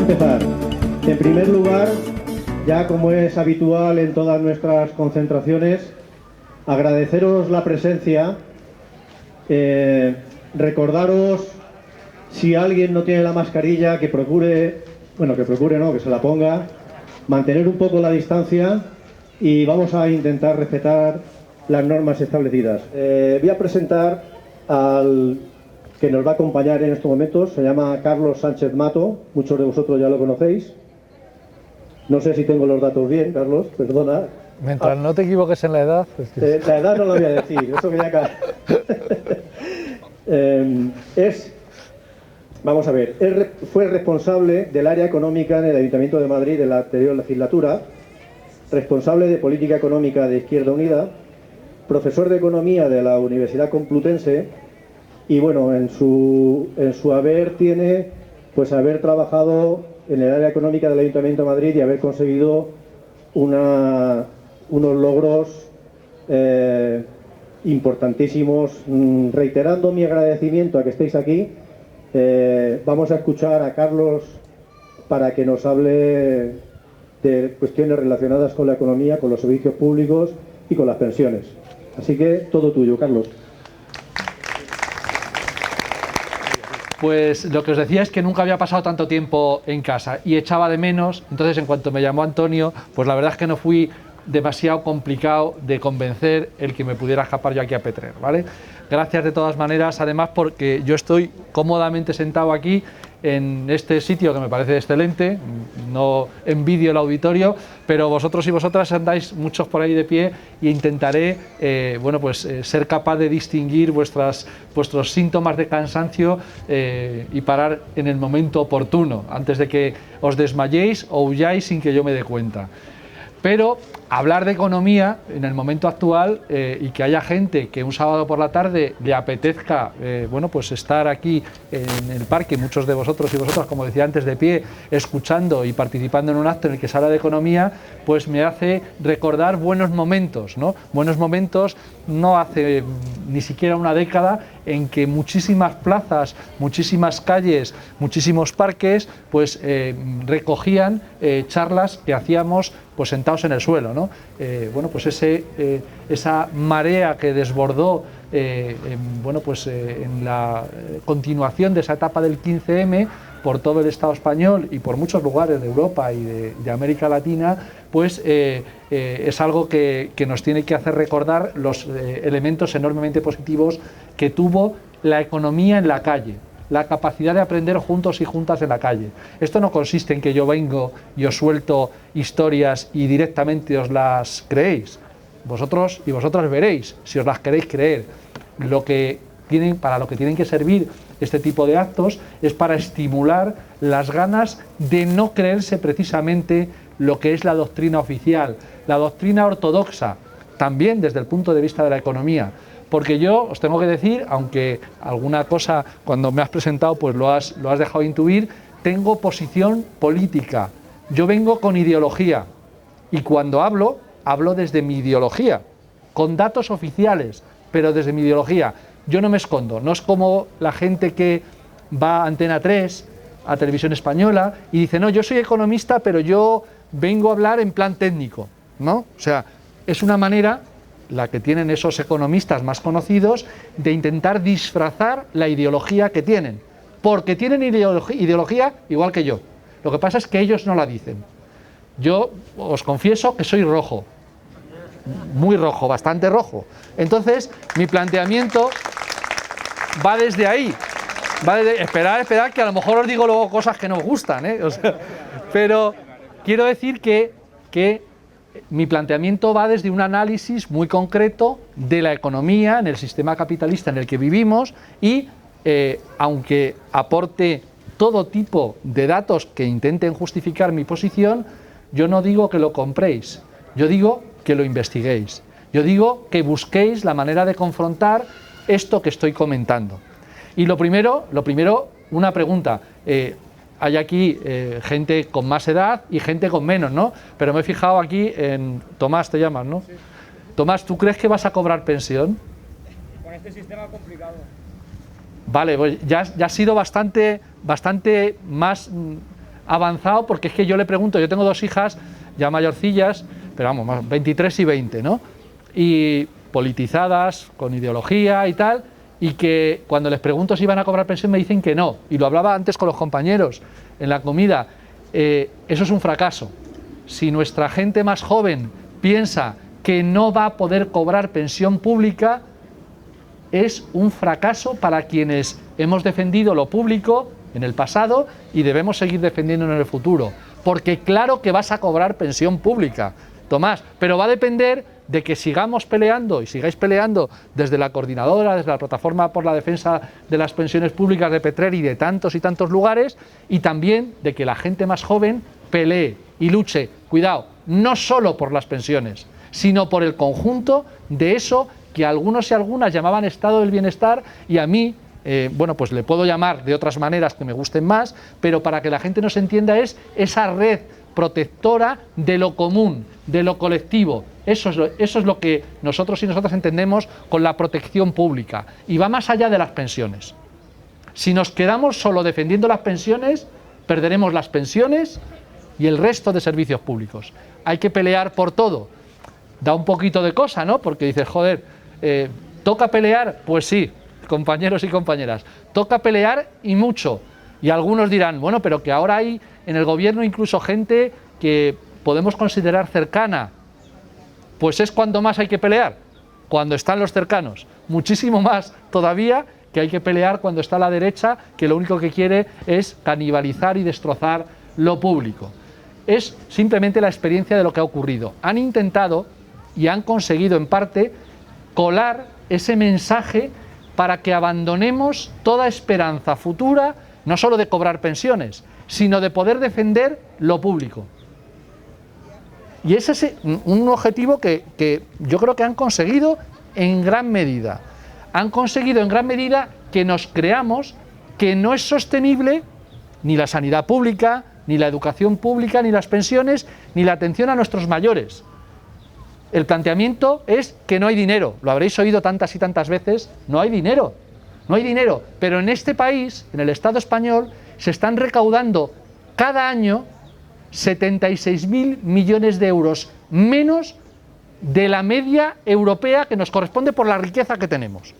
empezar. En primer lugar, ya como es habitual en todas nuestras concentraciones, agradeceros la presencia, recordaros, si alguien no tiene la mascarilla, que procure, que se la ponga, mantener un poco la distancia y vamos a intentar respetar las normas establecidas. Voy a presentar al que nos va a acompañar en estos momentos. Se llama Carlos Sánchez Mato, muchos de vosotros ya lo conocéis. No sé si tengo los datos bien, Carlos, perdona. Mientras no te equivoques en la edad. Es que... la edad no lo voy a decir, eso que ya cae. Vamos a ver, fue responsable del área económica en el Ayuntamiento de Madrid en la anterior legislatura, responsable de política económica de Izquierda Unida, profesor de economía de la Universidad Complutense y bueno, en su haber tiene pues haber trabajado en el área económica del Ayuntamiento de Madrid y haber conseguido unos logros importantísimos. Reiterando mi agradecimiento a que estéis aquí, vamos a escuchar a Carlos para que nos hable de cuestiones relacionadas con la economía, con los servicios públicos y con las pensiones. Así que todo tuyo, Carlos. Pues lo que os decía es que nunca había pasado tanto tiempo en casa y echaba de menos. Entonces, en cuanto me llamó Antonio, pues la verdad es que no fui demasiado complicado de convencer el que me pudiera escapar yo aquí a Petrer, ¿vale? Gracias de todas maneras, además, porque yo estoy cómodamente sentado aquí en este sitio que me parece excelente, no envidio el auditorio, pero vosotros y vosotras andáis muchos por ahí de pie e intentaré ser capaz de distinguir vuestros síntomas de cansancio y parar en el momento oportuno, antes de que os desmayéis o huyáis sin que yo me dé cuenta. Pero hablar de economía en el momento actual y que haya gente que un sábado por la tarde le apetezca estar aquí en el parque, muchos de vosotros y vosotras, como decía antes, de pie, escuchando y participando en un acto en el que se habla de economía, pues me hace recordar buenos momentos, ¿no? Buenos momentos no hace ni siquiera una década en que muchísimas plazas, muchísimas calles, muchísimos parques pues recogían charlas que hacíamos pues sentados en el suelo, ¿no? Esa marea que desbordó en la continuación de esa etapa del 15M por todo el Estado español y por muchos lugares de Europa y de América Latina, pues es algo que nos tiene que hacer recordar los elementos enormemente positivos que tuvo la economía en la calle, la capacidad de aprender juntos y juntas en la calle. Esto no consiste en que yo vengo y os suelto historias y directamente os las creéis. Vosotros y vosotras veréis, si os las queréis creer. Para lo que tienen que servir este tipo de actos es para estimular las ganas de no creerse precisamente lo que es la doctrina oficial, la doctrina ortodoxa, también desde el punto de vista de la economía. Porque yo os tengo que decir, aunque alguna cosa cuando me has presentado pues lo has dejado intuir, tengo posición política, yo vengo con ideología y cuando hablo desde mi ideología, con datos oficiales, pero desde mi ideología. Yo no me escondo, no es como la gente que va a Antena 3, a Televisión Española y dice, no, yo soy economista pero yo vengo a hablar en plan técnico, ¿no? O sea, es una manera, la que tienen esos economistas más conocidos, de intentar disfrazar la ideología que tienen, porque tienen ideología igual que yo. Lo que pasa es que ellos no la dicen. Yo os confieso que soy rojo, muy rojo, bastante rojo. Entonces, mi planteamiento va desde ahí. Esperad, que a lo mejor os digo luego cosas que no os gustan, ¿eh? O sea, pero quiero decir que mi planteamiento va desde un análisis muy concreto de la economía en el sistema capitalista en el que vivimos y, aunque aporte todo tipo de datos que intenten justificar mi posición, yo no digo que lo compréis, yo digo que lo investiguéis, yo digo que busquéis la manera de confrontar esto que estoy comentando. Y lo primero, una pregunta. Hay aquí gente con más edad y gente con menos, ¿no? Pero me he fijado aquí en... Tomás, te llamas, ¿no? Sí. Tomás, ¿tú crees que vas a cobrar pensión? Con este sistema complicado. Vale, pues ya ha sido bastante más avanzado, porque es que yo le pregunto, yo tengo 2 hijas ya mayorcillas, pero vamos, 23 y 20, ¿no? Y politizadas, con ideología y tal, y que cuando les pregunto si van a cobrar pensión me dicen que no, y lo hablaba antes con los compañeros en la comida, eso es un fracaso. Si nuestra gente más joven piensa que no va a poder cobrar pensión pública, es un fracaso para quienes hemos defendido lo público en el pasado y debemos seguir defendiéndolo en el futuro, porque claro que vas a cobrar pensión pública, Tomás, pero va a depender de que sigamos peleando y sigáis peleando desde la coordinadora, desde la plataforma por la defensa de las pensiones públicas de Petrer y de tantos y tantos lugares, y también de que la gente más joven pelee y luche, cuidado, no solo por las pensiones, sino por el conjunto de eso que algunos y algunas llamaban estado del bienestar, y a mí, bueno, pues le puedo llamar de otras maneras que me gusten más, pero para que la gente nos entienda es esa red protectora de lo común, de lo colectivo. Eso es lo que nosotros y nosotras entendemos con la protección pública, y va más allá de las pensiones. Si nos quedamos solo defendiendo las pensiones, perderemos las pensiones y el resto de servicios públicos. Hay que pelear por todo. Da un poquito de cosa, ¿no? Porque dices, joder, ¿toca pelear? Pues sí, compañeros y compañeras, toca pelear y mucho. Y algunos dirán, bueno, pero que ahora hay en el gobierno incluso gente que podemos considerar cercana. Pues es cuando más hay que pelear, cuando están los cercanos. Muchísimo más todavía que hay que pelear cuando está la derecha, que lo único que quiere es canibalizar y destrozar lo público. Es simplemente la experiencia de lo que ha ocurrido. Han intentado y han conseguido en parte colar ese mensaje para que abandonemos toda esperanza futura, no solo de cobrar pensiones, sino de poder defender lo público. Y ese es un objetivo que yo creo que han conseguido en gran medida. Han conseguido en gran medida que nos creamos que no es sostenible ni la sanidad pública, ni la educación pública, ni las pensiones, ni la atención a nuestros mayores. El planteamiento es que no hay dinero. Lo habréis oído tantas y tantas veces. No hay dinero. No hay dinero. Pero en este país, en el Estado español, se están recaudando cada año 76.000 millones de euros menos de la media europea que nos corresponde por la riqueza que tenemos.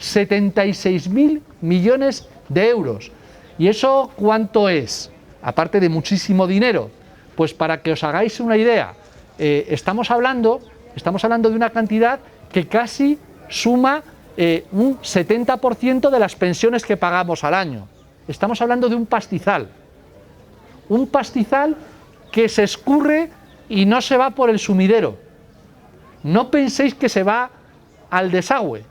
76.000 millones de euros. ¿Y eso cuánto es? Aparte de muchísimo dinero. Pues para que os hagáis una idea, estamos hablando de una cantidad que casi suma un 70% de las pensiones que pagamos al año. Estamos hablando de un pastizal que se escurre y no se va por el sumidero. No penséis que se va al desagüe,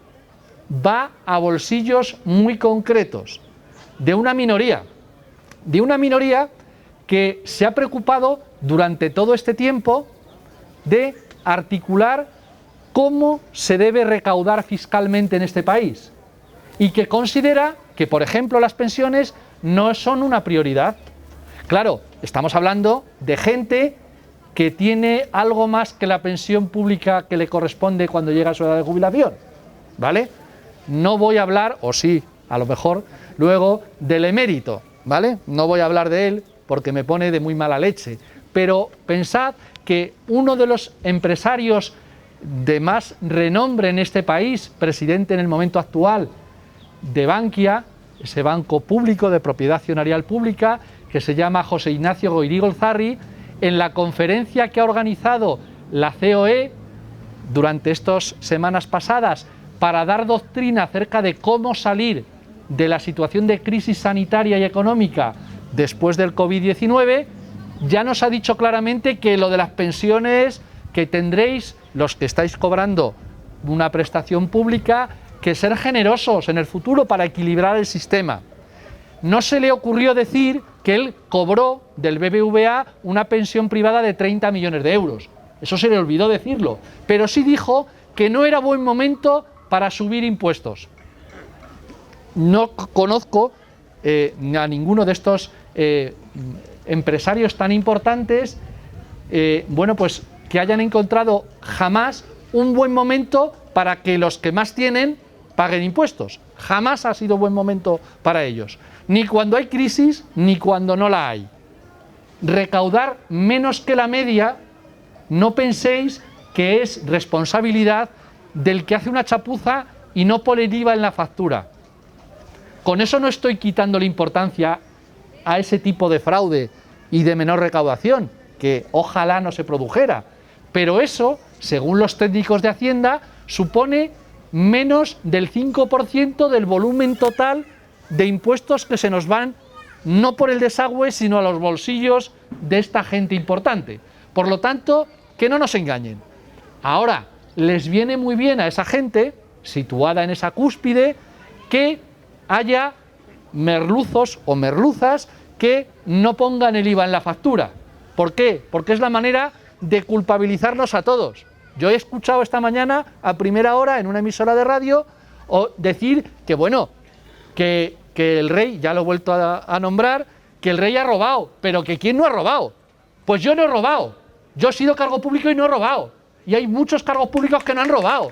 va a bolsillos muy concretos, de una minoría que se ha preocupado durante todo este tiempo de articular cómo se debe recaudar fiscalmente en este país y que considera que, por ejemplo, las pensiones no son una prioridad. Claro, estamos hablando de gente que tiene algo más que la pensión pública que le corresponde cuando llega a su edad de jubilación, ¿vale? No voy a hablar, o sí, a lo mejor, luego del emérito, ¿vale? No voy a hablar de él porque me pone de muy mala leche, pero pensad que uno de los empresarios de más renombre en este país, presidente en el momento actual de Bankia, ese banco público de propiedad accionarial pública, que se llama José Ignacio Goirí Golzarri, en la conferencia que ha organizado la COE durante estas semanas pasadas para dar doctrina acerca de cómo salir de la situación de crisis sanitaria y económica después del COVID-19, ya nos ha dicho claramente que lo de las pensiones que tendréis, los que estáis cobrando una prestación pública, que ser generosos en el futuro para equilibrar el sistema. No se le ocurrió decir que él cobró del BBVA una pensión privada de 30 millones de euros. Eso se le olvidó decirlo. Pero sí dijo que no era buen momento para subir impuestos. No conozco a ninguno de estos empresarios tan importantes, bueno, pues que hayan encontrado jamás un buen momento para que los que más tienen paguen impuestos. Jamás ha sido buen momento para ellos. Ni cuando hay crisis, ni cuando no la hay. recaudar menos que la media, no penséis que es responsabilidad del que hace una chapuza y no pone el IVA en la factura. Con eso no estoy quitándole importancia a ese tipo de fraude y de menor recaudación, que ojalá no se produjera. Pero eso, según los técnicos de Hacienda, supone menos del 5% del volumen total de impuestos que se nos van, no por el desagüe, sino a los bolsillos de esta gente importante. Por lo tanto, que no nos engañen. Ahora, les viene muy bien a esa gente, situada en esa cúspide, que haya merluzos o merluzas que no pongan el IVA en la factura. ¿Por qué? Porque es la manera de culpabilizarnos a todos. Yo he escuchado esta mañana, a primera hora, en una emisora de radio, decir que, bueno, que el rey, ya lo he vuelto a nombrar, que el rey ha robado, pero que ¿quién no ha robado? Pues yo no he robado. Yo he sido cargo público y no he robado. Y hay muchos cargos públicos que no han robado.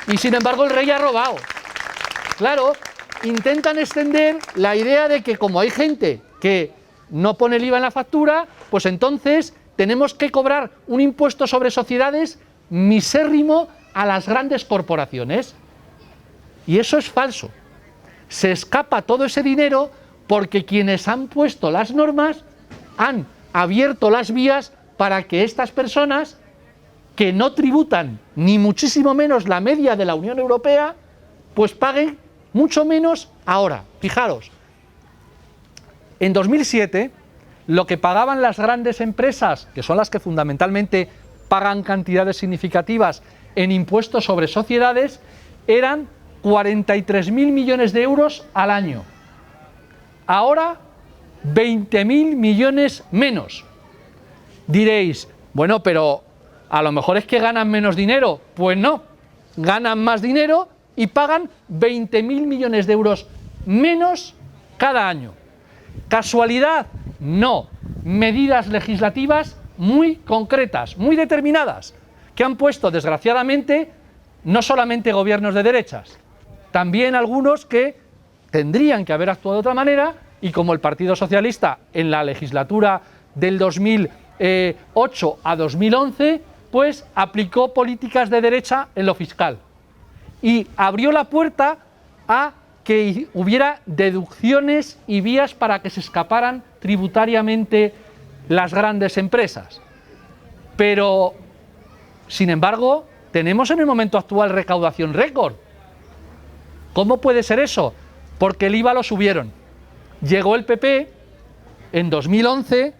Y sin embargo el rey ha robado. Claro, intentan extender la idea de que como hay gente que no pone el IVA en la factura, pues entonces tenemos que cobrar un impuesto sobre sociedades misérrimo a las grandes corporaciones. Y eso es falso. Se escapa todo ese dinero porque quienes han puesto las normas han abierto las vías para que estas personas que no tributan ni muchísimo menos la media de la Unión Europea, pues paguen mucho menos ahora. Fijaros, en 2007 lo que pagaban las grandes empresas, que son las que fundamentalmente pagan cantidades significativas en impuestos sobre sociedades, eran 43.000 millones de euros al año. Ahora, 20.000 millones menos. Diréis, bueno, pero a lo mejor es que ganan menos dinero. Pues no, ganan más dinero y pagan 20.000 millones de euros menos cada año. ¿Casualidad? No. Medidas legislativas muy concretas, muy determinadas, que han puesto, desgraciadamente, no solamente gobiernos de derechas, también algunos que tendrían que haber actuado de otra manera, y como el Partido Socialista en la legislatura del 2008 a 2011, pues aplicó políticas de derecha en lo fiscal y abrió la puerta a que hubiera deducciones y vías para que se escaparan tributariamente las grandes empresas. Pero, sin embargo, tenemos en el momento actual recaudación récord. ¿Cómo puede ser eso? Porque el IVA lo subieron. Llegó el PP en 2011,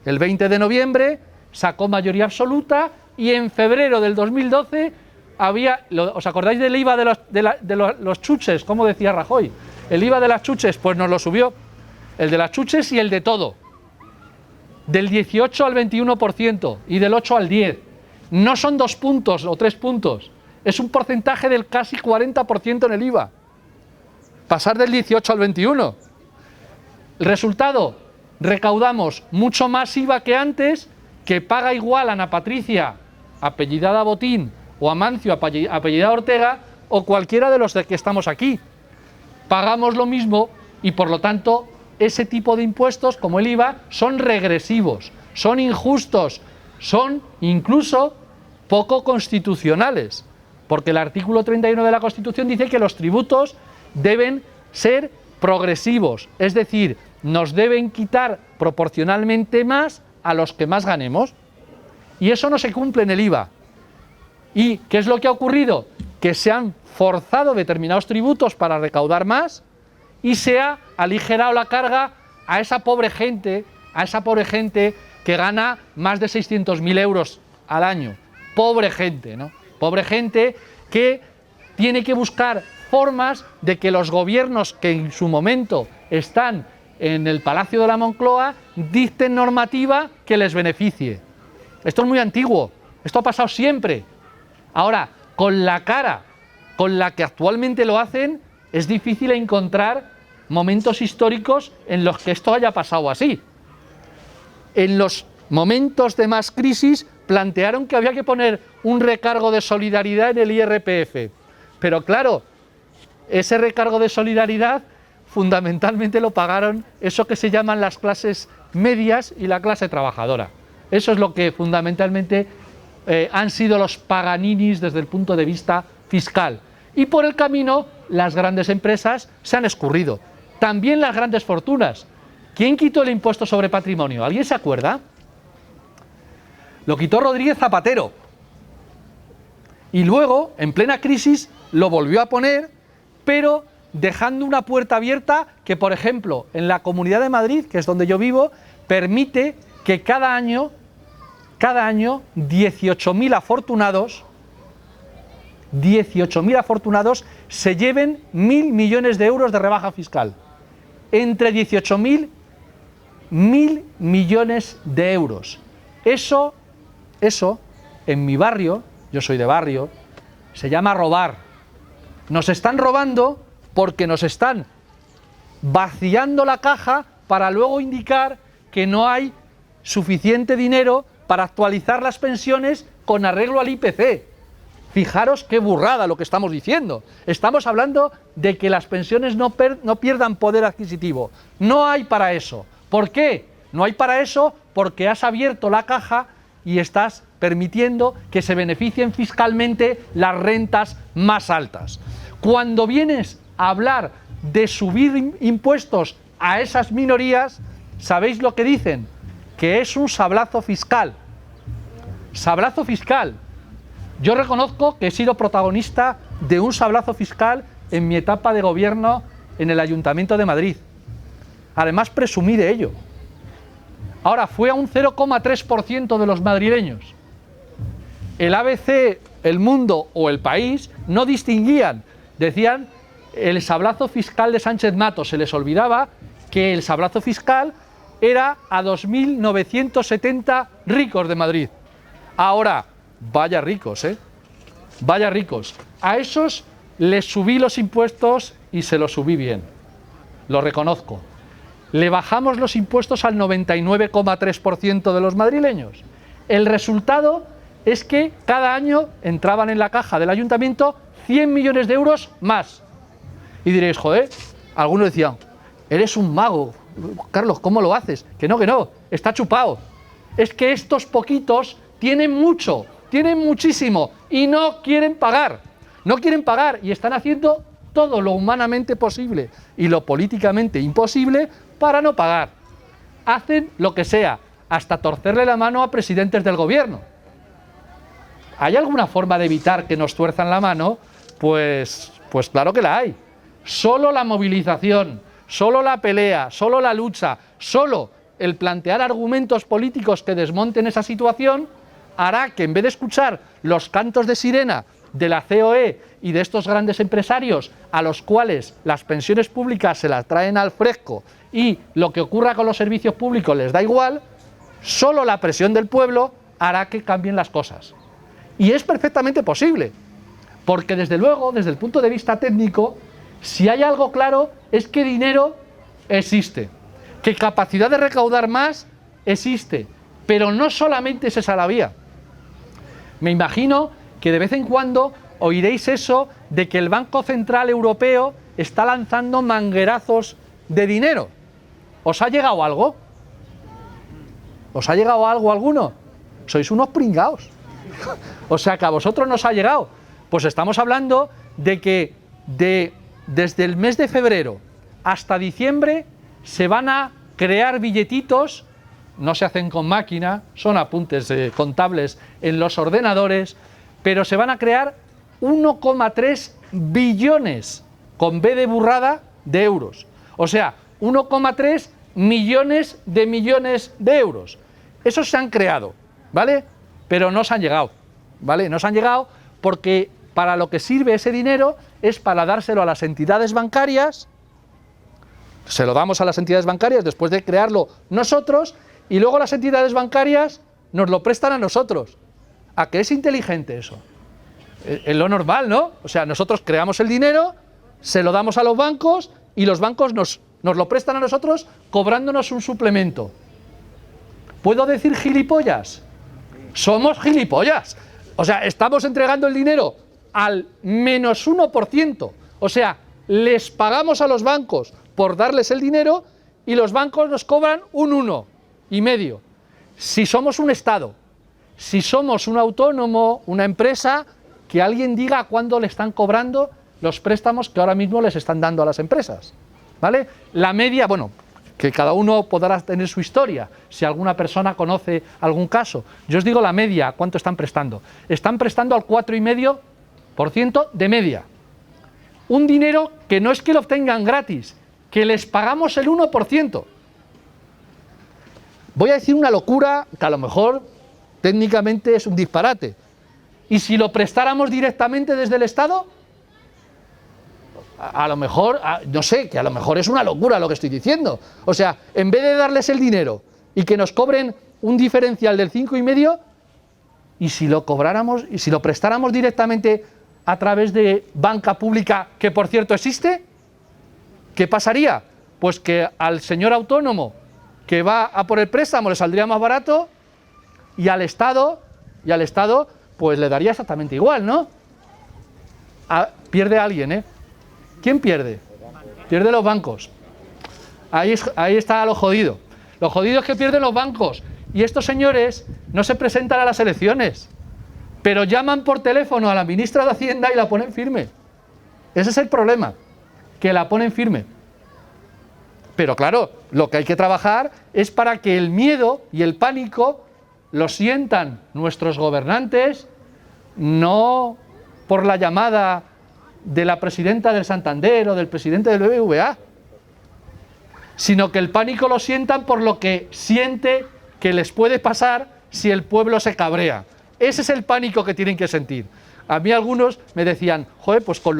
el 20 de noviembre, sacó mayoría absoluta y en febrero del 2012 había, ¿os acordáis del IVA de los chuches? ¿Cómo decía Rajoy? El IVA de las chuches, pues nos lo subió. El de las chuches y el de todo. Del 18 al 21% y del 8 al 10%. No son 2 puntos o 3 puntos. Es un porcentaje del casi 40% en el IVA. Pasar del 18 al 21%. El resultado, recaudamos mucho más IVA que antes, que paga igual a Ana Patricia, apellidada Botín, o a Mancio, apellidada Ortega, o cualquiera de los de que estamos aquí. Pagamos lo mismo y, por lo tanto, ese tipo de impuestos, como el IVA, son regresivos, son injustos, son incluso poco constitucionales, porque el artículo 31 de la Constitución dice que los tributos deben ser progresivos, es decir, nos deben quitar proporcionalmente más a los que más ganemos, y eso no se cumple en el IVA. ¿Y qué es lo que ha ocurrido? Que se han forzado determinados tributos para recaudar más y se ha aligerado la carga a esa pobre gente que gana más de 600.000 euros al año. Pobre gente, ¿no? Pobre gente que tiene que buscar formas de que los gobiernos que en su momento están en el Palacio de la Moncloa dicten normativa que les beneficie. Esto es muy antiguo, esto ha pasado siempre. Ahora, con la cara con la que actualmente lo hacen, es difícil encontrar momentos históricos en los que esto haya pasado así. En los momentos de más crisis plantearon que había que poner un recargo de solidaridad en el IRPF. Pero claro, ese recargo de solidaridad fundamentalmente lo pagaron eso que se llaman las clases medias y la clase trabajadora. Eso es lo que fundamentalmente han sido los paganinis desde el punto de vista fiscal. Y por el camino las grandes empresas se han escurrido. También las grandes fortunas. ¿Quién quitó el impuesto sobre patrimonio? ¿Alguien se acuerda? Lo quitó Rodríguez Zapatero. Y luego, en plena crisis, lo volvió a poner, pero dejando una puerta abierta que, por ejemplo, en la Comunidad de Madrid, que es donde yo vivo, permite que cada año 18.000 afortunados se lleven 1.000 millones de euros de rebaja fiscal. Entre 18.000, 1.000 millones de euros. Eso, en mi barrio, yo soy de barrio, se llama robar. Nos están robando porque nos están vaciando la caja para luego indicar que no hay suficiente dinero para actualizar las pensiones con arreglo al IPC. Fijaros qué burrada lo que estamos diciendo. Estamos hablando de que las pensiones no pierdan poder adquisitivo. No hay para eso. ¿Por qué? No hay para eso porque has abierto la caja y estás permitiendo que se beneficien fiscalmente las rentas más altas. Cuando vienes a hablar de subir impuestos a esas minorías, ¿sabéis lo que dicen? Que es un sablazo fiscal. Sablazo fiscal. Yo reconozco que he sido protagonista de un sablazo fiscal en mi etapa de gobierno en el Ayuntamiento de Madrid. Además, presumí de ello. Ahora, fue a un 0,3% de los madrileños. El ABC, El Mundo o El País no distinguían. Decían el sablazo fiscal de Sánchez Mato. Se les olvidaba que el sablazo fiscal era a 2.970 ricos de Madrid. Ahora, vaya ricos, vaya ricos. A esos les subí los impuestos y se los subí bien. Lo reconozco. Le bajamos los impuestos al 99,3% de los madrileños. El resultado es que cada año entraban en la caja del ayuntamiento 100 millones de euros más. Y diréis, joder, algunos decían, eres un mago, Carlos, ¿cómo lo haces? Que no, está chupado. Es que estos poquitos tienen mucho, tienen muchísimo y no quieren pagar. No quieren pagar y están haciendo todo lo humanamente posible y lo políticamente imposible para no pagar. Hacen lo que sea, hasta torcerle la mano a presidentes del gobierno. ¿Hay alguna forma de evitar que nos tuerzan la mano? Pues claro que la hay. Solo la movilización, solo la pelea, solo la lucha, solo el plantear argumentos políticos que desmonten esa situación hará que en vez de escuchar los cantos de sirena de la COE y de estos grandes empresarios a los cuales las pensiones públicas se las traen al fresco y lo que ocurra con los servicios públicos les da igual, solo la presión del pueblo hará que cambien las cosas. Y es perfectamente posible, porque desde luego, desde el punto de vista técnico, si hay algo claro es que dinero existe, que capacidad de recaudar más existe, pero no solamente es esa la vía. Me imagino que de vez en cuando oiréis eso de que el Banco Central Europeo está lanzando manguerazos de dinero. ¿Os ha llegado algo? ¿Os ha llegado algo alguno? Sois unos pringaos. O sea que a vosotros nos ha llegado. Pues estamos hablando de que desde el mes de febrero hasta diciembre se van a crear billetitos, no se hacen con máquina, son apuntes contables en los ordenadores, pero se van a crear 1,3 billones, con B de burrada, de euros. O sea, 1,3 millones de euros. Esos se han creado, ¿vale? Pero no se han llegado, ¿vale? No se han llegado porque para lo que sirve ese dinero es para dárselo a las entidades bancarias, se lo damos a las entidades bancarias después de crearlo nosotros y luego las entidades bancarias nos lo prestan a nosotros. ¿A qué es inteligente eso? Es lo normal, ¿no? O sea, nosotros creamos el dinero, se lo damos a los bancos y los bancos nos lo prestan a nosotros cobrándonos un suplemento. ¿Puedo decir gilipollas? Somos gilipollas. O sea, estamos entregando el dinero al -1%. O sea, les pagamos a los bancos por darles el dinero y los bancos nos cobran un 1,5. Si somos un Estado, si somos un autónomo, una empresa, que alguien diga cuándo le están cobrando los préstamos que ahora mismo les están dando a las empresas, ¿vale? La media, bueno, que cada uno podrá tener su historia, si alguna persona conoce algún caso. Yo os digo la media, ¿cuánto están prestando? Están prestando al 4,5% de media. Un dinero que no es que lo obtengan gratis, que les pagamos el 1%. Voy a decir una locura que a lo mejor técnicamente es un disparate. ¿Y si lo prestáramos directamente desde el Estado? A lo mejor, no sé, que a lo mejor es una locura lo que estoy diciendo. O sea, en vez de darles el dinero y que nos cobren un diferencial del 5,5, y si lo cobráramos, y si lo prestáramos directamente a través de banca pública, que por cierto existe, ¿qué pasaría? Pues que al señor autónomo que va a por el préstamo le saldría más barato y al Estado pues le daría exactamente igual, ¿no? Pierde alguien, ¿eh? ¿Quién pierde? Pierden los bancos. Ahí está lo jodido. Lo jodido es que pierden los bancos. Y estos señores no se presentan a las elecciones, pero llaman por teléfono a la ministra de Hacienda y la ponen firme. Ese es el problema, que la ponen firme. Pero claro, lo que hay que trabajar es para que el miedo y el pánico lo sientan nuestros gobernantes, no por la llamada de la presidenta del Santander o del presidente del BBVA, sino que el pánico lo sientan por lo que siente que les puede pasar si el pueblo se cabrea. Ese es el pánico que tienen que sentir. A mí algunos me decían, joder, pues con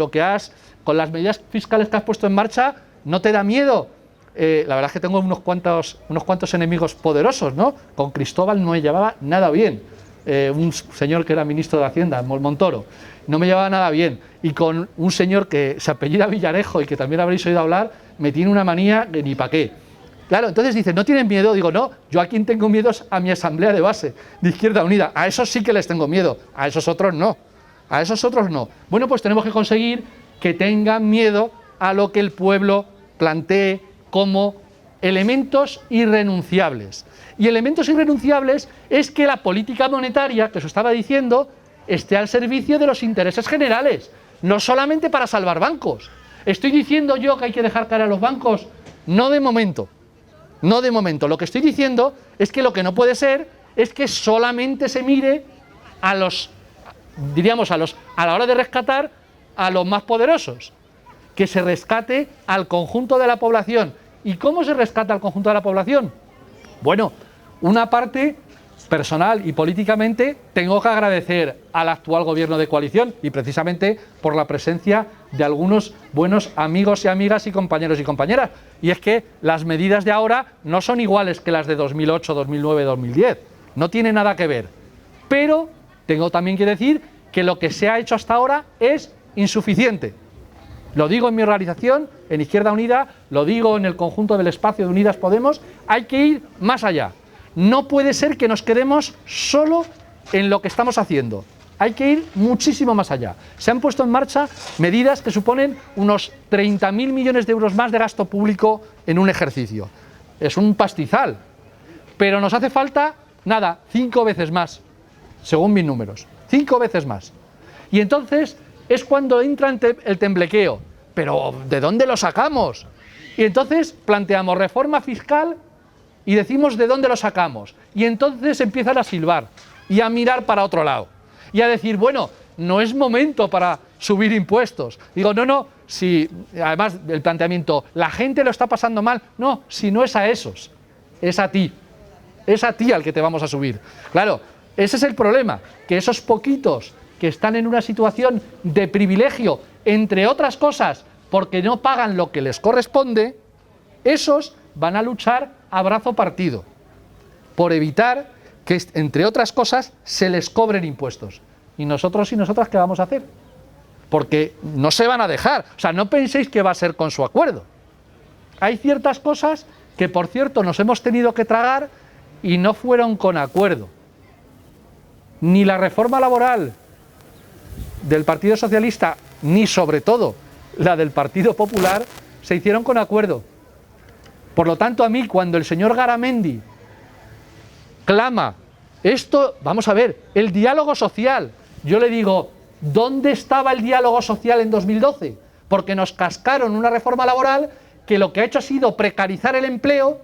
las medidas fiscales que has puesto en marcha, ¿no te da miedo? La verdad es que tengo unos cuantos enemigos poderosos, ¿no? Con Cristóbal no me llevaba nada bien. Un señor que era ministro de Hacienda, Montoro, no me llevaba nada bien. Y con un señor que se apellida Villarejo y que también habréis oído hablar, me tiene una manía que ni pa' qué. Claro, entonces dicen, ¿no tienen miedo? Digo, no, yo a quien tengo miedo es a mi asamblea de base de Izquierda Unida. A esos sí que les tengo miedo, a esos otros no. A esos otros no. Bueno, pues tenemos que conseguir que tengan miedo a lo que el pueblo plantee como elementos irrenunciables. Y elementos irrenunciables es que la política monetaria, que os estaba diciendo, esté al servicio de los intereses generales, no solamente para salvar bancos. ¿Estoy diciendo yo que hay que dejar caer a los bancos? No de momento. No de momento. Lo que estoy diciendo es que lo que no puede ser es que solamente se mire a la hora de rescatar a los más poderosos. Que se rescate al conjunto de la población. ¿Y cómo se rescata al conjunto de la población? Bueno, una parte personal y políticamente tengo que agradecer al actual gobierno de coalición y precisamente por la presencia de algunos buenos amigos y amigas y compañeros y compañeras. Y es que las medidas de ahora no son iguales que las de 2008, 2009, 2010. No tiene nada que ver. Pero tengo también que decir que lo que se ha hecho hasta ahora es insuficiente. Lo digo en mi organización, en Izquierda Unida, lo digo en el conjunto del espacio de Unidas Podemos, hay que ir más allá. No puede ser que nos quedemos solo en lo que estamos haciendo. Hay que ir muchísimo más allá. Se han puesto en marcha medidas que suponen unos 30.000 millones de euros más de gasto público en un ejercicio. Es un pastizal. Pero nos hace falta, 5 veces más, según mis números. 5 veces más. Y entonces es cuando entra el temblequeo. ¿Pero de dónde lo sacamos? Y entonces planteamos reforma fiscal y decimos de dónde lo sacamos. Y entonces empiezan a silbar y a mirar para otro lado. Y a decir, bueno, no es momento para subir impuestos. Digo, no, si además el planteamiento, la gente lo está pasando mal. No, si no es a esos, es a ti. Es a ti al que te vamos a subir. Claro, ese es el problema, que esos poquitos que están en una situación de privilegio, entre otras cosas, porque no pagan lo que les corresponde, esos van a luchar a brazo partido por evitar que, entre otras cosas, se les cobren impuestos. ¿Y nosotros y nosotras qué vamos a hacer? Porque no se van a dejar. O sea, no penséis que va a ser con su acuerdo. Hay ciertas cosas que, por cierto, nos hemos tenido que tragar y no fueron con acuerdo. Ni la reforma laboral del Partido Socialista, ni sobre todo la del Partido Popular, se hicieron con acuerdo. Por lo tanto, a mí, cuando el señor Garamendi clama esto, vamos a ver, el diálogo social, yo le digo, ¿dónde estaba el diálogo social en 2012? Porque nos cascaron una reforma laboral que lo que ha hecho ha sido precarizar el empleo,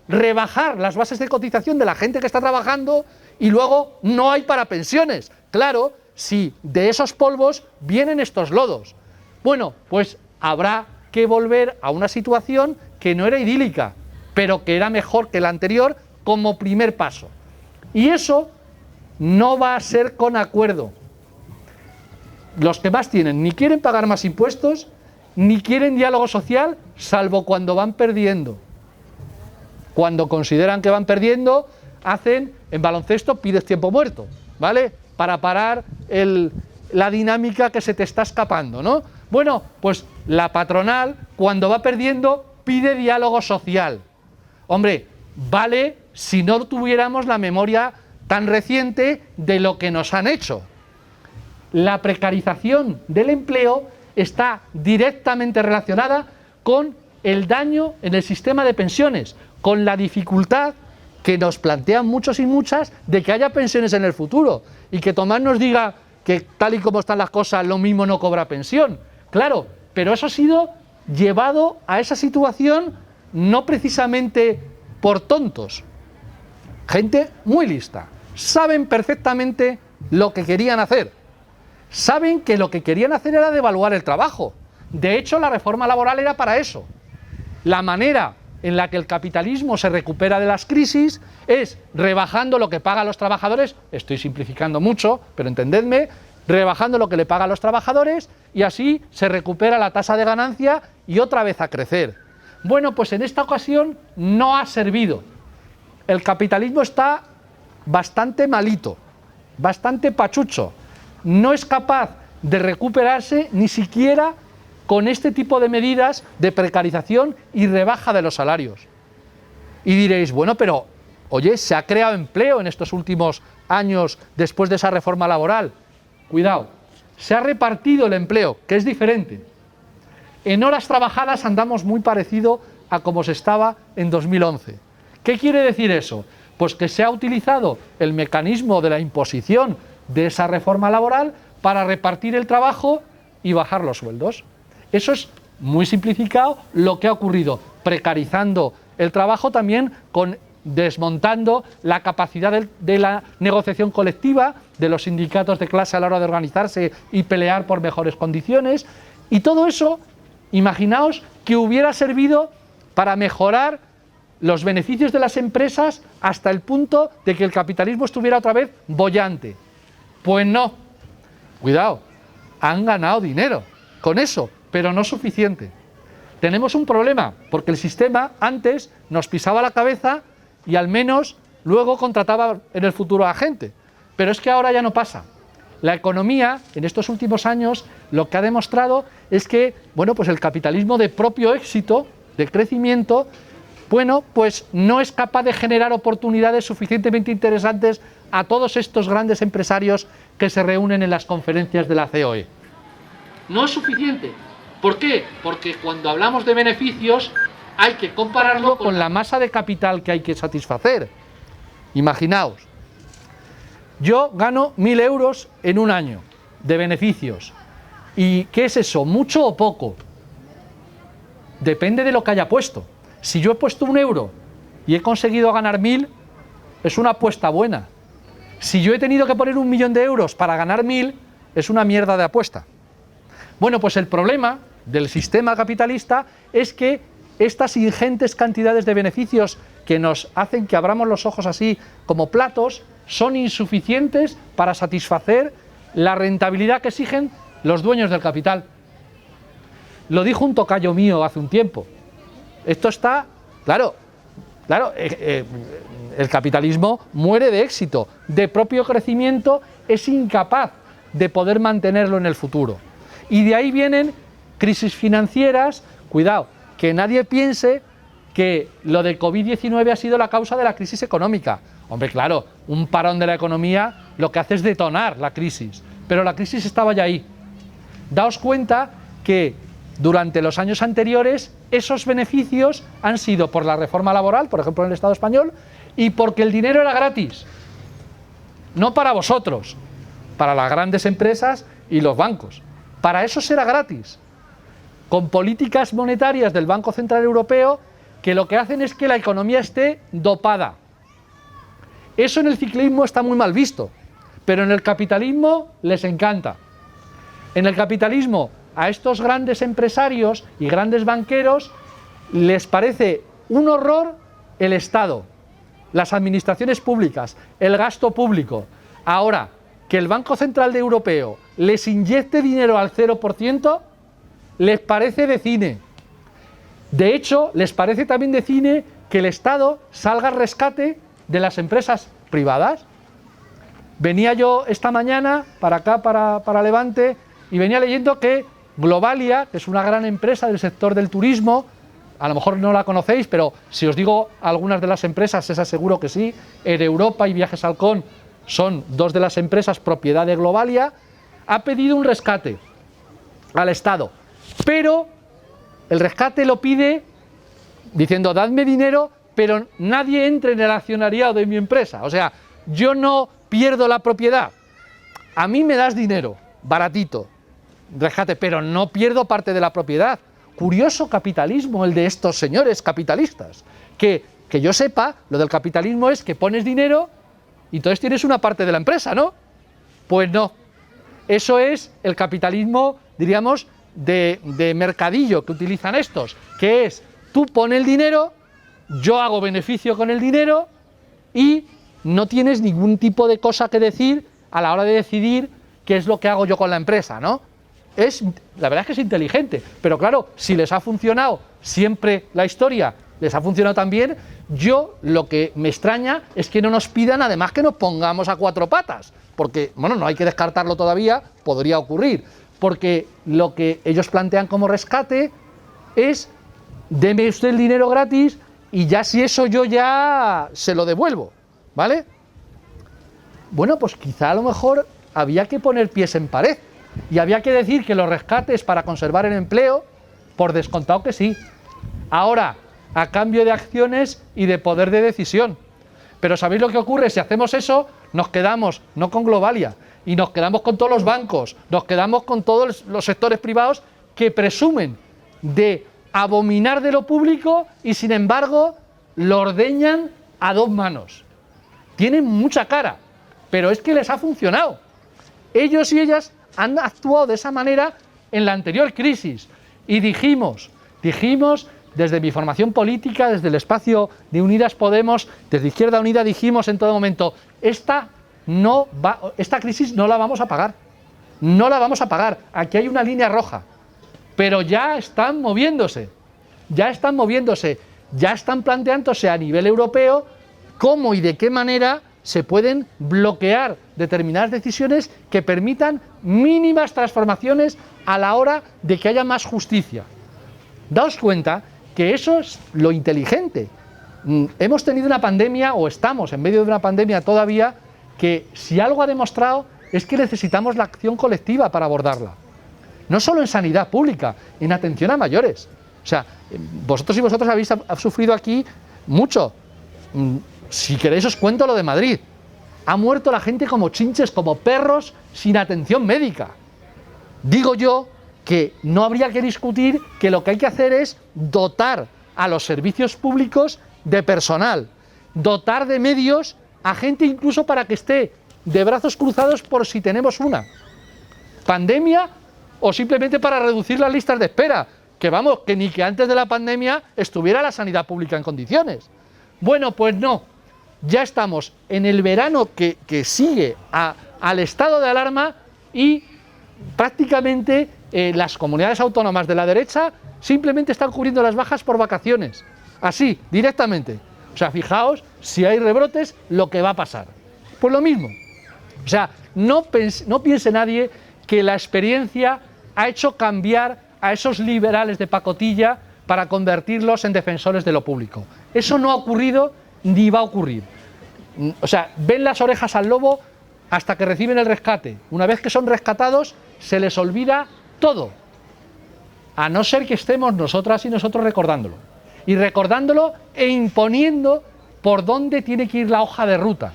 rebajar las bases de cotización de la gente que está trabajando y luego no hay para pensiones. Claro, si de esos polvos vienen estos lodos. Bueno, pues habrá que volver a una situación que no era idílica, pero que era mejor que la anterior como primer paso. Y eso no va a ser con acuerdo. Los que más tienen ni quieren pagar más impuestos, ni quieren diálogo social, salvo cuando van perdiendo. Cuando consideran que van perdiendo, hacen, en baloncesto pides tiempo muerto, ¿vale? Para parar la dinámica que se te está escapando, ¿no? Bueno, pues la patronal, cuando va perdiendo, pide diálogo social. Hombre, vale si no tuviéramos la memoria tan reciente de lo que nos han hecho. La precarización del empleo está directamente relacionada con el daño en el sistema de pensiones, con la dificultad que nos plantean muchos y muchas de que haya pensiones en el futuro y que Tomás nos diga que tal y como están las cosas lo mismo no cobra pensión. Claro, pero eso ha sido llevado a esa situación no precisamente por tontos, gente muy lista, saben perfectamente lo que querían hacer, saben que lo que querían hacer era devaluar el trabajo. De hecho, la reforma laboral era para eso. La manera en la que el capitalismo se recupera de las crisis es rebajando lo que pagan los trabajadores, estoy simplificando mucho, pero entendedme, rebajando lo que le pagan los trabajadores y así se recupera la tasa de ganancia y otra vez a crecer. Bueno, pues en esta ocasión no ha servido. El capitalismo está bastante malito, bastante pachucho, no es capaz de recuperarse ni siquiera con este tipo de medidas de precarización y rebaja de los salarios. Y diréis, bueno, pero, oye, se ha creado empleo en estos últimos años después de esa reforma laboral. Cuidado, se ha repartido el empleo, que es diferente. En horas trabajadas andamos muy parecido a como se estaba en 2011. ¿Qué quiere decir eso? Pues que se ha utilizado el mecanismo de la imposición de esa reforma laboral para repartir el trabajo y bajar los sueldos. Eso es muy simplificado lo que ha ocurrido, precarizando el trabajo también desmontando la capacidad de la negociación colectiva de los sindicatos de clase a la hora de organizarse y pelear por mejores condiciones. Y todo eso, imaginaos que hubiera servido para mejorar los beneficios de las empresas hasta el punto de que el capitalismo estuviera otra vez boyante. Pues no. Cuidado, han ganado dinero con eso, pero no suficiente. Tenemos un problema, porque el sistema antes nos pisaba la cabeza y al menos luego contrataba en el futuro a gente. Pero es que ahora ya no pasa. La economía, en estos últimos años, lo que ha demostrado es que, bueno, pues el capitalismo de propio éxito, de crecimiento, bueno, pues no es capaz de generar oportunidades suficientemente interesantes a todos estos grandes empresarios que se reúnen en las conferencias de la COE. No es suficiente. ¿Por qué? Porque cuando hablamos de beneficios hay que compararlo con la masa de capital que hay que satisfacer. Imaginaos, yo gano 1.000 euros en un año de beneficios. ¿Y qué es eso? ¿Mucho o poco? Depende de lo que haya puesto. Si yo he puesto 1 euro y he conseguido ganar 1.000, es una apuesta buena. Si yo he tenido que poner 1.000.000 de euros para ganar 1.000, es una mierda de apuesta. Bueno, pues el problema del sistema capitalista es que estas ingentes cantidades de beneficios que nos hacen que abramos los ojos así como platos son insuficientes para satisfacer la rentabilidad que exigen los dueños del capital. Lo dijo un tocayo mío hace un tiempo. Esto está, claro, el capitalismo muere de éxito, de propio crecimiento, es incapaz de poder mantenerlo en el futuro. Y de ahí vienen crisis financieras, cuidado, que nadie piense que lo de COVID-19 ha sido la causa de la crisis económica. Hombre, claro, un parón de la economía lo que hace es detonar la crisis, pero la crisis estaba ya ahí. Daos cuenta que durante los años anteriores esos beneficios han sido por la reforma laboral, por ejemplo en el Estado español, y porque el dinero era gratis. No para vosotros, para las grandes empresas y los bancos. Para eso era gratis. Con políticas monetarias del Banco Central Europeo que lo que hacen es que la economía esté dopada. Eso en el ciclismo está muy mal visto, pero en el capitalismo les encanta. En el capitalismo a estos grandes empresarios y grandes banqueros les parece un horror el Estado, las administraciones públicas, el gasto público. Ahora, que el Banco Central Europeo les inyecte dinero al 0%, les parece de cine. De hecho, les parece también de cine que el Estado salga al rescate de las empresas privadas. Venía yo esta mañana para acá, para Levante, y venía leyendo que Globalia, que es una gran empresa del sector del turismo, a lo mejor no la conocéis, pero si os digo algunas de las empresas, esas seguro que sí, Air Europa y Viajes Halcón son dos de las empresas propiedad de Globalia, ha pedido un rescate al Estado, pero el rescate lo pide diciendo, dadme dinero, pero nadie entre en el accionariado de mi empresa, o sea, yo no pierdo la propiedad, a mí me das dinero, baratito, rescate, pero no pierdo parte de la propiedad. Curioso capitalismo el de estos señores capitalistas, que yo sepa, lo del capitalismo es que pones dinero y entonces tienes una parte de la empresa, ¿no? Pues no, eso es el capitalismo, diríamos, de mercadillo que utilizan estos, que es, tú pones el dinero, yo hago beneficio con el dinero y no tienes ningún tipo de cosa que decir a la hora de decidir qué es lo que hago yo con la empresa, ¿no? La verdad es que es inteligente, pero claro, si les ha funcionado siempre la historia, les ha funcionado también, yo lo que me extraña es que no nos pidan además que nos pongamos a cuatro patas, porque, bueno, no hay que descartarlo todavía, podría ocurrir, porque lo que ellos plantean como rescate es, deme usted el dinero gratis y ya si eso yo ya se lo devuelvo, ¿vale? Bueno, pues quizá a lo mejor había que poner pies en pared. Y había que decir que los rescates para conservar el empleo, por descontado que sí. Ahora, a cambio de acciones y de poder de decisión. Pero ¿sabéis lo que ocurre? Si hacemos eso, nos quedamos no con Globalia, y nos quedamos con todos los bancos, nos quedamos con todos los sectores privados que presumen de abominar de lo público y sin embargo lo ordeñan a dos manos. Tienen mucha cara, pero es que les ha funcionado. Ellos y ellas han actuado de esa manera en la anterior crisis y dijimos desde mi formación política, desde el espacio de Unidas Podemos, desde Izquierda Unida dijimos en todo momento, esta crisis no la vamos a pagar, aquí hay una línea roja, pero ya están moviéndose, ya están planteándose a nivel europeo cómo y de qué manera se pueden bloquear determinadas decisiones que permitan mínimas transformaciones a la hora de que haya más justicia. Daos cuenta que eso es lo inteligente. Hemos tenido una pandemia, o estamos en medio de una pandemia todavía, que si algo ha demostrado es que necesitamos la acción colectiva para abordarla. No solo en sanidad pública, en atención a mayores. O sea, vosotros y vosotras habéis sufrido aquí mucho. Si queréis os cuento lo de Madrid. Ha muerto la gente como chinches, como perros, sin atención médica. Digo yo que no habría que discutir que lo que hay que hacer es dotar a los servicios públicos de personal, dotar de medios a gente incluso para que esté de brazos cruzados por si tenemos una pandemia o simplemente para reducir las listas de espera, que vamos, que ni que antes de la pandemia estuviera la sanidad pública en condiciones. Bueno, pues no, ya estamos en el verano que sigue al estado de alarma y prácticamente las comunidades autónomas de la derecha simplemente están cubriendo las bajas por vacaciones, así, directamente. O sea, fijaos, si hay rebrotes, lo que va a pasar. Pues lo mismo. O sea, no piense nadie que la experiencia ha hecho cambiar a esos liberales de pacotilla para convertirlos en defensores de lo público. Eso no ha ocurrido ni va a ocurrir. O sea, ven las orejas al lobo hasta que reciben el rescate. Una vez que son rescatados, se les olvida todo. a no ser que estemos nosotras y nosotros recordándolo. Y recordándolo e imponiendo por dónde tiene que ir la hoja de ruta.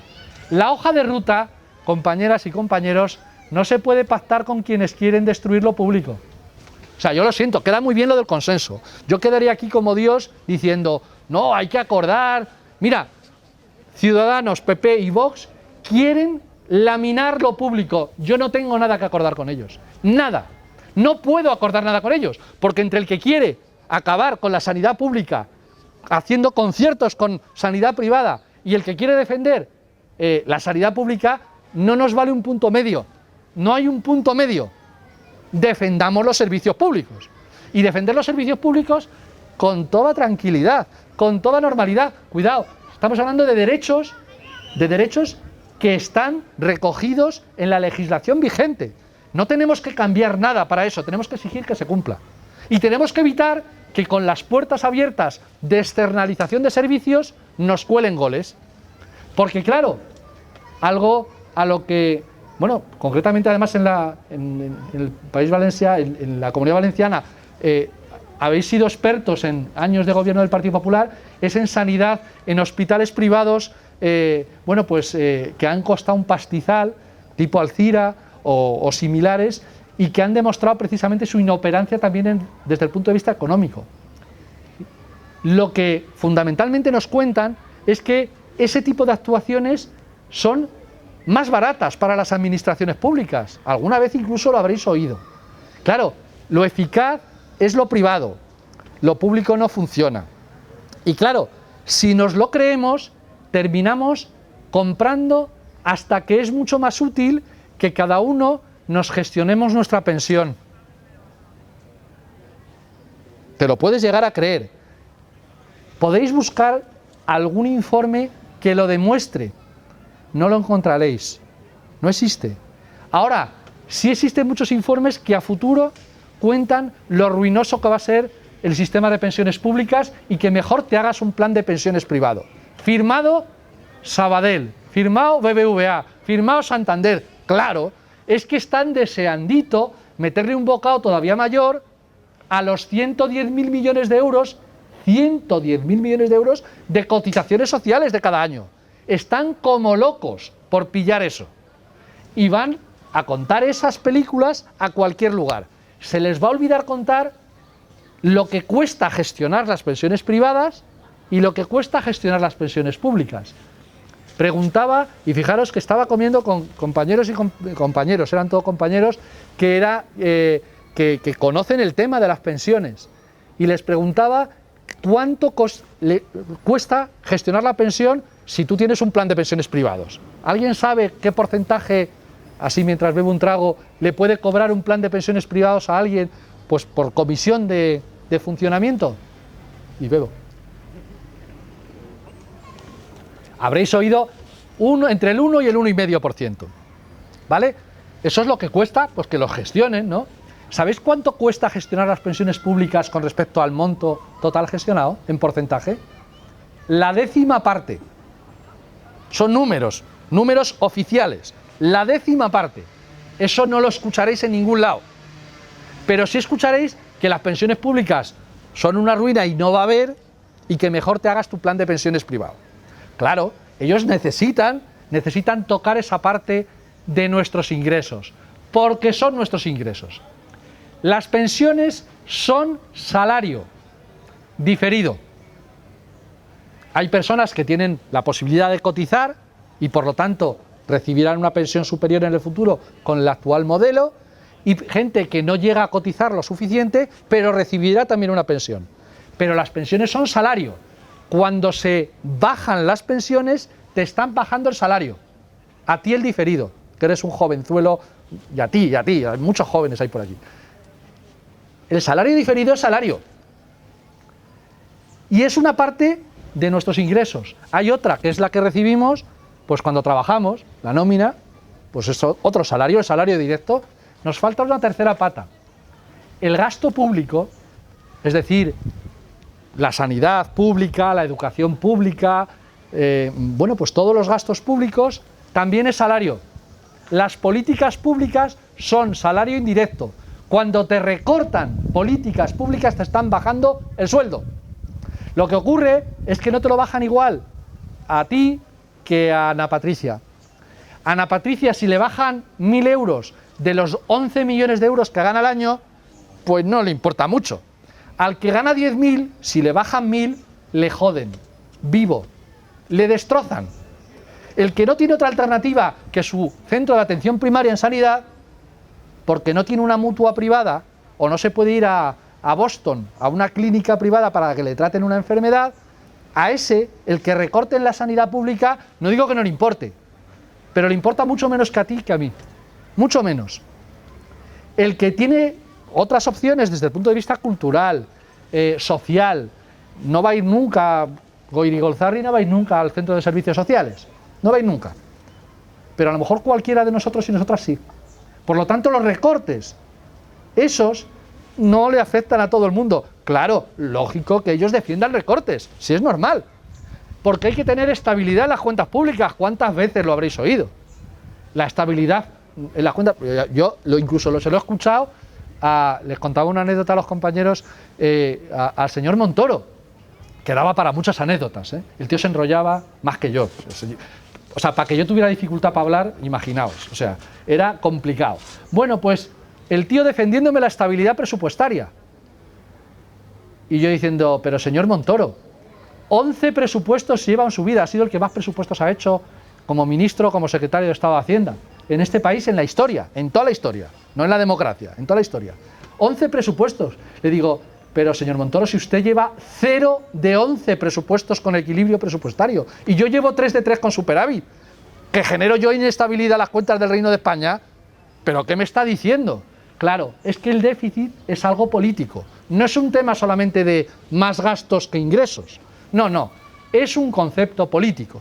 La hoja de ruta, compañeras y compañeros, no se puede pactar con quienes quieren destruir lo público. O sea, yo lo siento, queda muy bien lo del consenso. Yo quedaría aquí como Dios diciendo, no, hay que acordar. Mira, Ciudadanos, PP y Vox quieren laminar lo público. Yo no tengo nada que acordar con ellos. Nada. No puedo acordar nada con ellos, porque entre el que quiere acabar con la sanidad pública, haciendo conciertos con sanidad privada, y el que quiere defender la sanidad pública, no nos vale un punto medio. No hay un punto medio. Defendamos los servicios públicos. Y defender los servicios públicos con toda tranquilidad, con toda normalidad. Cuidado, estamos hablando de derechos que están recogidos en la legislación vigente. No tenemos que cambiar nada para eso, tenemos que exigir que se cumpla. Y tenemos que evitar que con las puertas abiertas de externalización de servicios nos cuelen goles. Porque claro, algo a lo que, bueno, concretamente además en el País Valencia, en la Comunidad Valenciana, habéis sido expertos en años de gobierno del Partido Popular, es en sanidad, en hospitales privados, que han costado un pastizal, tipo Alcira o similares, y que han demostrado precisamente su inoperancia también desde el punto de vista económico. Lo que fundamentalmente nos cuentan es que ese tipo de actuaciones son más baratas para las administraciones públicas. Alguna vez incluso lo habréis oído. Claro, lo eficaz es lo privado, lo público no funciona. Y claro, si nos lo creemos, terminamos comprando hasta que es mucho más útil que cada uno nos gestionemos nuestra pensión. Te lo puedes llegar a creer. Podéis buscar algún informe que lo demuestre. No lo encontraréis. No existe. Ahora, sí existen muchos informes que a futuro cuentan lo ruinoso que va a ser el sistema de pensiones públicas y que mejor te hagas un plan de pensiones privado. Firmado Sabadell, firmado BBVA, firmado Santander. Claro, es que están deseandito meterle un bocado todavía mayor a los 110.000 millones de euros, 110.000 millones de euros de cotizaciones sociales de cada año. Están como locos por pillar eso. Y van a contar esas películas a cualquier lugar. Se les va a olvidar contar lo que cuesta gestionar las pensiones privadas y lo que cuesta gestionar las pensiones públicas. Preguntaba, y fijaros que estaba comiendo con compañeros y compañeros, eran todos compañeros que conocen el tema de las pensiones, y les preguntaba cuánto cuesta gestionar la pensión si tú tienes un plan de pensiones privados. ¿Alguien sabe qué porcentaje, así mientras bebo un trago, le puede cobrar un plan de pensiones privados a alguien, pues por comisión de funcionamiento? Y bebo. Habréis oído entre el 1 y el 1,5%, ¿vale? Eso es lo que cuesta, pues que lo gestionen, ¿no? ¿Sabéis cuánto cuesta gestionar las pensiones públicas con respecto al monto total gestionado, en porcentaje? La 10ª parte. Son números oficiales. La 10ª parte. Eso no lo escucharéis en ningún lado. Pero sí escucharéis que las pensiones públicas son una ruina y no va a haber, y que mejor te hagas tu plan de pensiones privado. Claro, ellos necesitan tocar esa parte de nuestros ingresos, porque son nuestros ingresos. Las pensiones son salario diferido. Hay personas que tienen la posibilidad de cotizar y por lo tanto recibirán una pensión superior en el futuro con el actual modelo, y gente que no llega a cotizar lo suficiente, pero recibirá también una pensión. Pero las pensiones son salario. Cuando se bajan las pensiones, te están bajando el salario. A ti el diferido, que eres un jovenzuelo, y a ti, hay muchos jóvenes ahí por aquí. El salario diferido es salario. Y es una parte de nuestros ingresos. Hay otra, que es la que recibimos, pues cuando trabajamos, la nómina, pues es otro salario, el salario directo. Nos falta una tercera pata. El gasto público, es decir, la sanidad pública, la educación pública, pues todos los gastos públicos también es salario. Las políticas públicas son salario indirecto. Cuando te recortan políticas públicas te están bajando el sueldo. Lo que ocurre es que no te lo bajan igual a ti que a Ana Patricia. A Ana Patricia, si le bajan 1.000 euros de los 11 millones de euros que gana al año, pues no le importa mucho. Al que gana 10.000, si le bajan 1.000, le joden, vivo, le destrozan. El que no tiene otra alternativa que su centro de atención primaria en sanidad, porque no tiene una mutua privada o no se puede ir a Boston, a una clínica privada para que le traten una enfermedad, a ese, el que recorte en la sanidad pública, no digo que no le importe, pero le importa mucho menos que a ti que a mí, mucho menos. El que tiene otras opciones desde el punto de vista cultural, social, no va a ir nunca, Goirigolzarri no va a ir nunca al centro de servicios sociales, no va a ir nunca, pero a lo mejor cualquiera de nosotros y nosotras sí. Por lo tanto, los recortes, esos no le afectan a todo el mundo. Claro, lógico que ellos defiendan recortes, si es normal, porque hay que tener estabilidad en las cuentas públicas. ¿Cuántas veces lo habréis oído? La estabilidad en las cuentas. Yo incluso se lo he escuchado, les contaba una anécdota a los compañeros, al señor Montoro, que daba para muchas anécdotas, ¿eh? El tío se enrollaba más que yo. O sea, para que yo tuviera dificultad para hablar, imaginaos, o sea, era complicado. Bueno, pues el tío defendiéndome la estabilidad presupuestaria. Y yo diciendo, pero señor Montoro, 11 presupuestos lleva en su vida, ha sido el que más presupuestos ha hecho como ministro, como secretario de Estado de Hacienda, en este país, en la historia, en toda la historia, no en la democracia, en toda la historia. 11 presupuestos. Le digo, pero señor Montoro, si usted lleva 0 de 11 presupuestos con equilibrio presupuestario, y yo llevo 3 de 3 con superávit, que genero yo inestabilidad en las cuentas del Reino de España, ¿pero qué me está diciendo? Claro, es que el déficit es algo político, no es un tema solamente de más gastos que ingresos, no, es un concepto político.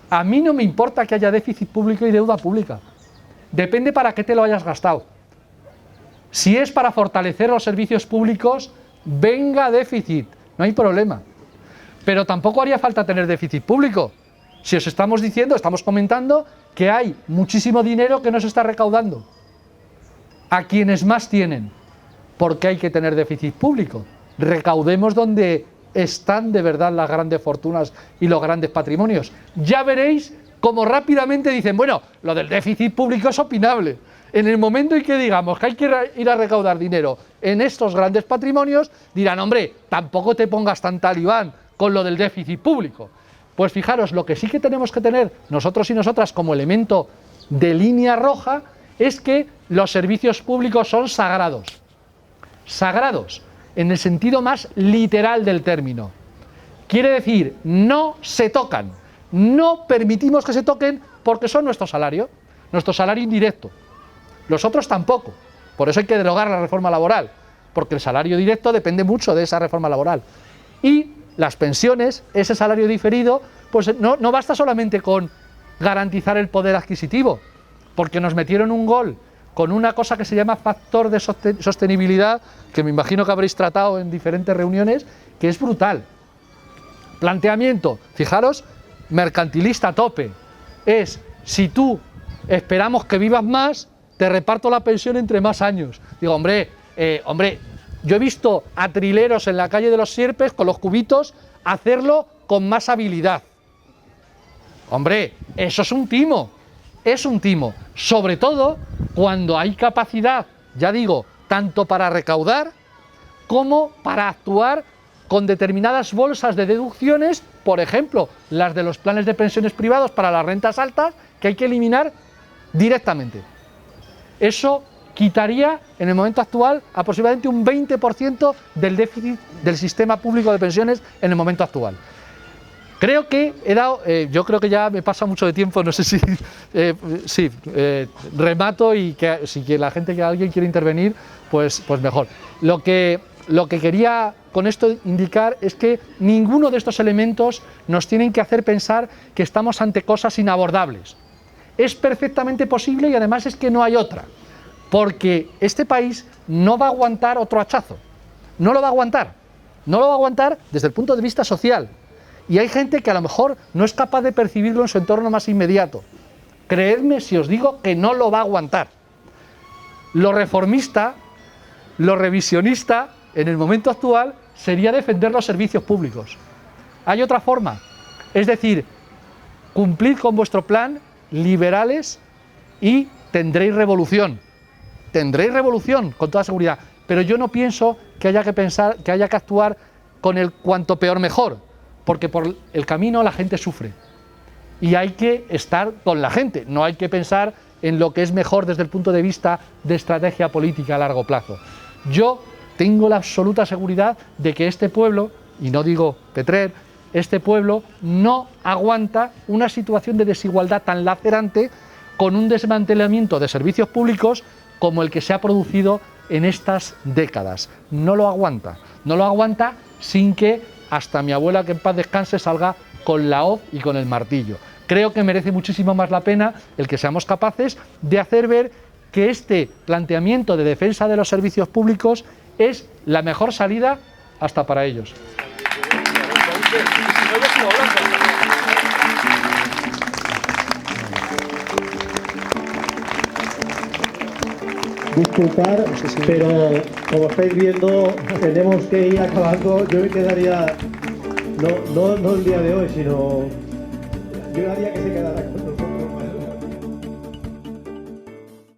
A mí no me importa que haya déficit público y deuda pública, depende para qué te lo hayas gastado. Si es para fortalecer los servicios públicos, venga déficit, no hay problema. Pero tampoco haría falta tener déficit público. Si os estamos diciendo, estamos comentando que hay muchísimo dinero que no se está recaudando a quienes más tienen. ¿Por qué hay que tener déficit público? Recaudemos donde están de verdad las grandes fortunas y los grandes patrimonios. Ya veréis cómo rápidamente dicen, bueno, lo del déficit público es opinable. En el momento en que digamos que hay que ir a recaudar dinero en estos grandes patrimonios, dirán, hombre, tampoco te pongas tan talibán con lo del déficit público. Pues fijaros, lo que sí que tenemos que tener nosotros y nosotras como elemento de línea roja es que los servicios públicos son sagrados. Sagrados, en el sentido más literal del término. Quiere decir, no se tocan, no permitimos que se toquen porque son nuestro salario indirecto. Los otros tampoco. Por eso hay que derogar la reforma laboral, porque el salario directo depende mucho de esa reforma laboral. Y las pensiones, ese salario diferido, pues no basta solamente con garantizar el poder adquisitivo, porque nos metieron un gol con una cosa que se llama factor de sostenibilidad, que me imagino que habréis tratado en diferentes reuniones, que es brutal. Planteamiento, fijaros, mercantilista a tope. Es, si tú esperamos que vivas más, te reparto la pensión entre más años. Digo, hombre, yo he visto a trileros en la calle de los Sierpes con los cubitos hacerlo con más habilidad. Hombre, eso es un timo, sobre todo cuando hay capacidad, ya digo, tanto para recaudar como para actuar con determinadas bolsas de deducciones, por ejemplo, las de los planes de pensiones privados para las rentas altas, que hay que eliminar directamente. Eso quitaría, en el momento actual, aproximadamente un 20% del déficit del sistema público de pensiones en el momento actual. Creo que he dado, yo creo que ya me pasa mucho de tiempo, no sé si, remato y que si alguien quiere intervenir, pues mejor. Lo que quería con esto indicar es que ninguno de estos elementos nos tienen que hacer pensar que estamos ante cosas inabordables. Es perfectamente posible y además es que no hay otra, porque este país no va a aguantar otro hachazo, no lo va a aguantar desde el punto de vista social, y hay gente que a lo mejor no es capaz de percibirlo en su entorno más inmediato. Creedme si os digo que no lo va a aguantar. Lo reformista Lo revisionista, en el momento actual, sería defender los servicios públicos. ¿Hay otra forma? Es decir, cumplid con vuestro plan, liberales, y tendréis revolución. Tendréis revolución, con toda seguridad. Pero yo no pienso que haya que actuar con el cuanto peor mejor, porque por el camino la gente sufre. Y hay que estar con la gente, no hay que pensar en lo que es mejor desde el punto de vista de estrategia política a largo plazo. Yo tengo la absoluta seguridad de que este pueblo, y no digo Petrer, este pueblo no aguanta una situación de desigualdad tan lacerante con un desmantelamiento de servicios públicos como el que se ha producido en estas décadas. No lo aguanta. No lo aguanta sin que hasta mi abuela, que en paz descanse, salga con la hoz y con el martillo. Creo que merece muchísimo más la pena el que seamos capaces de hacer ver que este planteamiento de defensa de los servicios públicos es la mejor salida hasta para ellos. Disculpar, pero como estáis viendo, tenemos que ir acabando. Yo me quedaría, no el día de hoy, sino yo haría que se quedara con nosotros.